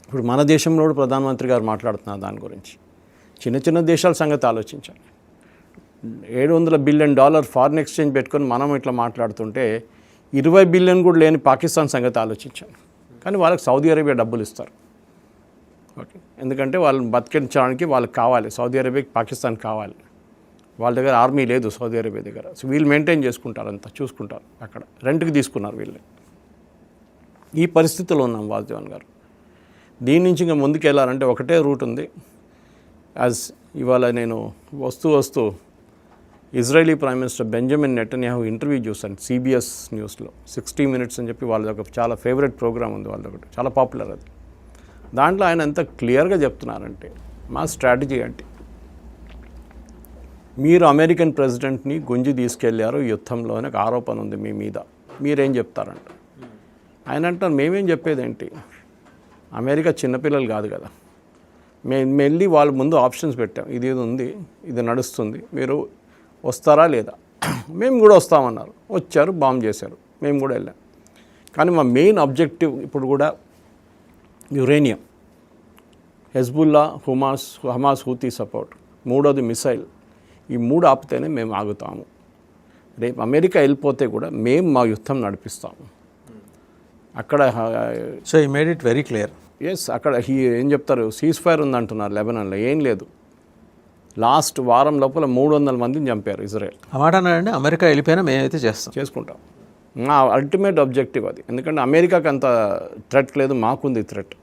ఇప్పుడు మన దేశంలో కూడా ప్రధానమంత్రి గారు మాట్లాడుతున్నారు దాని గురించి. చిన్న చిన్న దేశాల సంగతి ఆలోచించాలి. $700 బిలియన్ ఫారిన్ ఎక్స్చేంజ్ పెట్టుకొని మనం ఇట్లా మాట్లాడుతుంటే $20 బిలియన్ కూడా లేని పాకిస్తాన్ సంగతి ఆలోచించాను. కానీ వాళ్ళకి సౌదీ అరేబియా డబ్బులు ఇస్తారు. ఓకే, ఎందుకంటే వాళ్ళని బతికించడానికి వాళ్ళకి కావాలి. సౌదీ అరేబియాకి పాకిస్తాన్ కావాలి. వాళ్ళ దగ్గర ఆర్మీ లేదు సౌదీ అరేబియా దగ్గర. సో వీళ్ళు మెయింటైన్ చేసుకుంటారు, అంతా చూసుకుంటారు. అక్కడ రెంట్కి తీసుకున్నారు వీళ్ళు. ఈ పరిస్థితిలో ఉన్నాం వాసుదేవన్ గారు. దీని నుంచి ఇంకా ముందుకు వెళ్ళాలంటే ఒకటే రూట్ ఉంది. యాజ్ ఇవాళ నేను వస్తూ Israeli prime minister Benjamin Netanyahu interview చూశాను CBS న్యూస్లో. 60 మినిట్స్ అని చెప్పి వాళ్ళది ఒక చాలా ఫేవరెట్ ప్రోగ్రామ్ ఉంది వాళ్ళది, ఒకటి చాలా పాపులర్ అది. దాంట్లో ఆయన ఎంత క్లియర్గా చెప్తున్నారంటే మా స్ట్రాటజీ అంటే, మీరు అమెరికన్ ప్రెసిడెంట్ని గుంజి తీసుకెళ్లారు యుద్ధంలో అని ఒక ఆరోపణ ఉంది మీ మీద, మీరేం చెప్తారంట. ఆయన అంటారు మేమేం చెప్పేదేంటి, అమెరికా చిన్నపిల్లలు కాదు కదా, మేము వెళ్ళి వాళ్ళ ముందు ఆప్షన్స్ పెట్టాం, ఇది ఉంది, ఇది నడుస్తుంది, మీరు వస్తారా లేదా. మేము కూడా వస్తామన్నారు, వచ్చారు, బాంబ్ చేశారు, మేము కూడా వెళ్ళాం. కానీ మా మెయిన్ ఆబ్జెక్టివ్ ఇప్పుడు కూడా uranium, Hezbollah, Hamas, Houthi support, మూడోది మిసైల్, ఈ 3 ఆపితేనే మేము ఆగుతాము. రేపు అమెరికా వెళ్ళిపోతే కూడా మేము మా యుద్ధం నడిపిస్తాము అక్కడ. సో ఈ made it very clear. Yes, అక్కడ ఏం చెప్తారు, సీజ్ ఫైర్ ఉందంటున్నారు లెబనాన్లో, ఏం లేదు. లాస్ట్ వారం లోపల 300 మందిని చంపారు ఇజ్రాయెల్. ఆ మాట అన్నారంటే అమెరికా వెళ్ళిపోయినా మేమైతే చేసుకుంటాం. మా అల్టిమేట్ ఆబ్జెక్టివ్ అది. ఎందుకంటే అమెరికాకి అంత థ్రెట్ లేదు, మాకుంది థ్రెట్.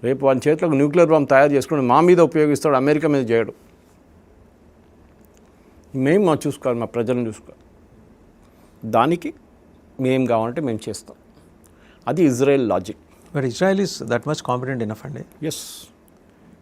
రేపు వాళ్ళ చేతిలో న్యూక్లియర్ బాంబ్ తయారు చేసుకుని మా మీద ఉపయోగిస్తాడు, అమెరికా మీద చేయడు. మేము చూసుకోవాలి, మా ప్రజలను చూసుకోవాలి. దానికి మేము కావాలంటే మేము చేస్తాం. అది Israel logic. But Israel is that much competent enough అండి. ఎస్.